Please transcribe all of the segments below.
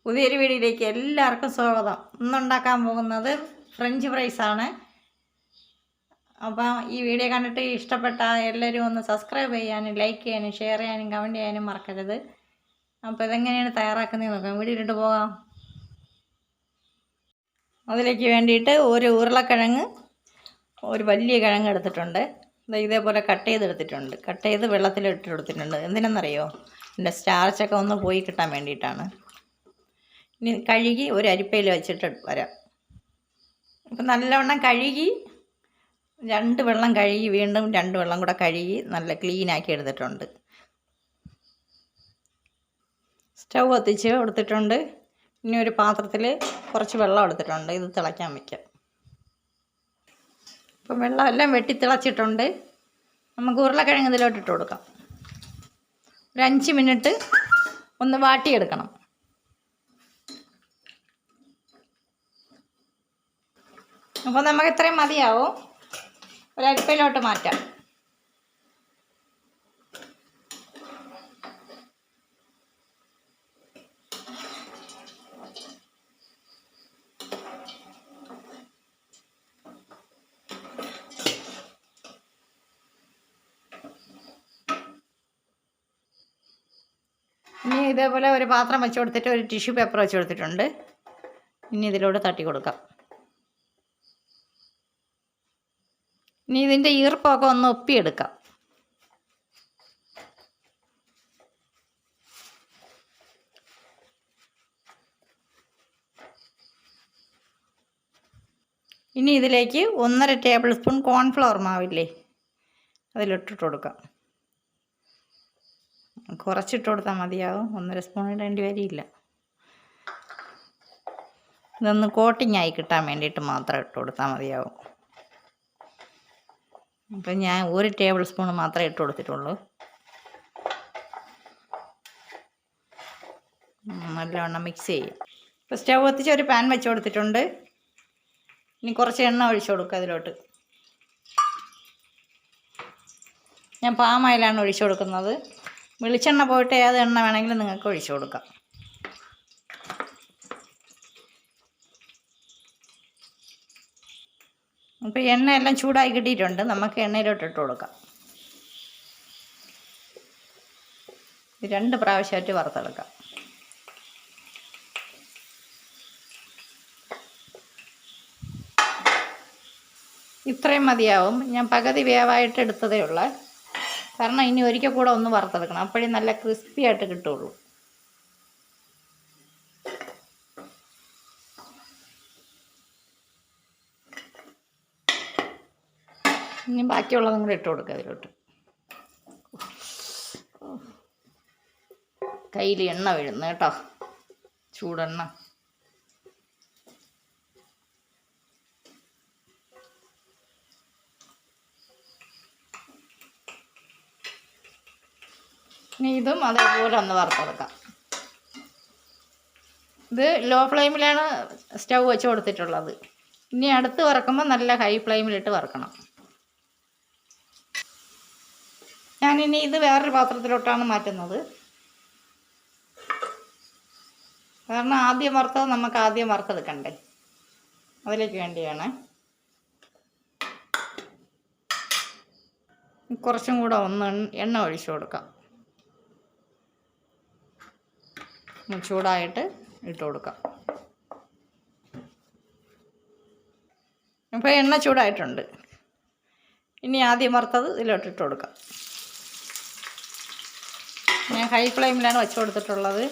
പുതിയൊരു വീഡിയോയിലേക്ക് എല്ലാവർക്കും സ്വാഗതം. ഇന്നുണ്ടാക്കാൻ പോകുന്നത് ഫ്രഞ്ച് ഫ്രൈസാണ്. അപ്പം ഈ വീഡിയോ കണ്ടിട്ട് ഇഷ്ടപ്പെട്ട എല്ലാവരും ഒന്ന് സബ്സ്ക്രൈബ് ചെയ്യാനും ലൈക്ക് ചെയ്യാനും ഷെയർ ചെയ്യാനും കമൻറ്റ് ചെയ്യാനും മറക്കരുത്. അപ്പോൾ ഇതെങ്ങനെയാണ് തയ്യാറാക്കുന്നത് നോക്കാം. വീഡിയോയിലിട്ട് പോകാം. അതിലേക്ക് വേണ്ടിയിട്ട് ഒരു ഉരുളക്കിഴങ്ങ്, ഒരു വലിയ കിഴങ്ങ് എടുത്തിട്ടുണ്ട്. ഇതേപോലെ കട്ട് ചെയ്തെടുത്തിട്ടുണ്ട്. കട്ട് ചെയ്ത് വെള്ളത്തിലിട്ട് കൊടുത്തിട്ടുണ്ട്. എന്തിനെന്നറിയോ? എൻ്റെ സ്റ്റാർച്ചൊക്കെ ഒന്ന് പോയി കിട്ടാൻ വേണ്ടിയിട്ടാണ്. ഇനി കഴുകി ഒരു അരിപ്പയിൽ വെച്ചിട്ട് വരാം. അപ്പം നല്ലവണ്ണം കഴുകി 2 വെള്ളം കഴുകി വീണ്ടും 2 വെള്ളം കൂടെ കഴുകി നല്ല ക്ലീനാക്കി എടുത്തിട്ടുണ്ട്. സ്റ്റൗ കത്തിച്ച് കൊടുത്തിട്ടുണ്ട്. ഇനി ഒരു പാത്രത്തിൽ കുറച്ച് വെള്ളം എടുത്തിട്ടുണ്ട്. ഇത് തിളയ്ക്കാൻ വയ്ക്കാം. ഇപ്പം വെള്ളം എല്ലാം വെട്ടി തിളച്ചിട്ടുണ്ട്. നമുക്ക് ഉരുളക്കിഴങ്ങ് ഇതിലോട്ടിട്ട് കൊടുക്കാം. ഒരു 5 മിനിറ്റ് ഒന്ന് വാട്ടിയെടുക്കണം. അപ്പോൾ നമുക്ക് ഇത്രയും മതിയാവും. ഒരരിപ്പയിലോട്ട് മാറ്റാം. ഇനി ഇതേപോലെ ഒരു പാത്രം വെച്ച് കൊടുത്തിട്ട് ഒരു ടിഷ്യൂ പേപ്പർ വെച്ച് കൊടുത്തിട്ടുണ്ട്. ഇനി ഇതിലോട്ട് തട്ടി കൊടുക്കാം. ഇനി ഇതിൻ്റെ ഈർപ്പമൊക്കെ ഒന്ന് ഒപ്പിയെടുക്കാം. ഇനി ഇതിലേക്ക് 1.5 ടേബിൾ സ്പൂൺ കോൺഫ്ലവർ മാവില്ലേ, അതിലിട്ടിട്ട് കൊടുക്കാം. കുറച്ചിട്ട് കൊടുത്താൽ മതിയാവും. 1.5 സ്പൂൺ ഇടേണ്ടി വരില്ല. ഇതൊന്ന് കോട്ടിങ് ആയി കിട്ടാൻ വേണ്ടിയിട്ട് മാത്രം ഇട്ട് കൊടുത്താൽ മതിയാവും. അപ്പം ഞാൻ 1 ടേബിൾ സ്പൂൺ മാത്രമേ ഇട്ട് കൊടുത്തിട്ടുള്ളൂ. നല്ലവണ്ണം മിക്സ് ചെയ്യും. ഇപ്പോൾ സ്റ്റൗ കത്തിച്ച് ഒരു പാൻ വെച്ച് കൊടുത്തിട്ടുണ്ട്. ഇനി കുറച്ച് എണ്ണ ഒഴിച്ച് കൊടുക്കുക അതിലോട്ട്. ഞാൻ പാം ഓയിലാണ് ഒഴിച്ച് കൊടുക്കുന്നത്. വെളിച്ചെണ്ണ പോയിട്ട് ഏത് എണ്ണ വേണമെങ്കിലും നിങ്ങൾക്ക് ഒഴിച്ച് കൊടുക്കാം. അപ്പോൾ എണ്ണ എല്ലാം ചൂടായി കിട്ടിയിട്ടുണ്ട്. നമുക്ക് എണ്ണയിലോട്ട് ഇട്ട് കൊടുക്കാം. 2 പ്രാവശ്യമായിട്ട് വറുത്തെടുക്കാം. ഇത്രയും മതിയാവും. ഞാൻ പകുതി വേവായിട്ട് എടുത്തതേ ഉള്ളൂ. കാരണം ഇനി ഒരിക്കൽ കൂടെ ഒന്ന് വറുത്തെടുക്കണം. അപ്പോഴേ നല്ല ക്രിസ്പി ആയിട്ട് കിട്ടുള്ളൂ. ഇനി ബാക്കിയുള്ളതും കൂടെ ഇട്ട് കൊടുക്കുക അതിലോട്ട്. കയ്യിൽ എണ്ണ വീഴുന്നു കേട്ടോ, ചൂടെണ്ണ. ഇനി ഇതും അതേപോലെ ഒന്ന് വറുത്തെടുക്കാം. ഇത് ലോ ഫ്ലെയിമിലാണ് സ്റ്റൗ വെച്ച് കൊടുത്തിട്ടുള്ളത്. ഇനി അടുത്ത് വറക്കുമ്പോൾ നല്ല ഹൈ ഫ്ലെയിമിലിട്ട് വറക്കണം. ഞാനിനി ഇത് വേറൊരു പാത്രത്തിലോട്ടാണ് മാറ്റുന്നത്. കാരണം ആദ്യം വറുത്തത് നമുക്ക് ആദ്യം വറുത്തെടുക്കണ്ടേ, അതിലേക്ക് വേണ്ടിയാണ്. കുറച്ചും കൂടെ ഒന്ന് എണ്ണ ഒഴിച്ചു കൊടുക്കാം. ചൂടായിട്ട് ഇട്ട് കൊടുക്കാം. ഇപ്പോൾ എണ്ണ ചൂടായിട്ടുണ്ട്. ഇനി ആദ്യം വറുത്തത് ഇതിലോട്ട് ഇട്ട് കൊടുക്കാം. ഞാൻ ഹൈ ഫ്ലെയിമിലാണ് വെച്ച് കൊടുത്തിട്ടുള്ളത്.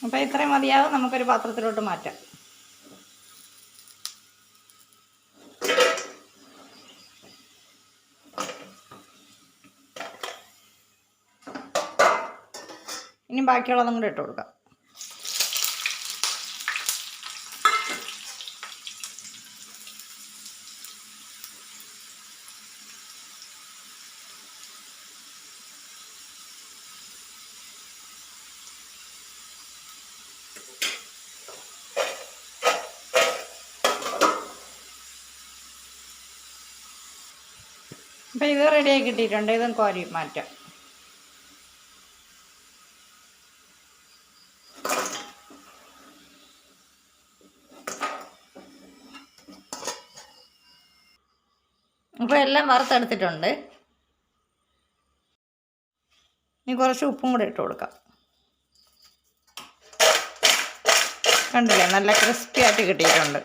അപ്പോൾ ഇത്രയും മതിയാവും. നമുക്കൊരു പാത്രത്തിലോട്ട് മാറ്റാം. ഇനി ബാക്കിയുള്ളതും കൂടെ ഇട്ട് കൊടുക്കാം. അപ്പോൾ ഇത് റെഡിയായി കിട്ടിയിട്ടുണ്ട്. ഇതും കോരി മാറ്റാം. അപ്പോൾ എല്ലാം വറുത്തെടുത്തിട്ടുണ്ട്. ഇനി കുറച്ച് ഉപ്പും കൂടെ ഇട്ട് കൊടുക്കാം. കണ്ടില്ലേ, നല്ല ക്രിസ്പി ആയിട്ട് കിട്ടിയിട്ടുണ്ട്.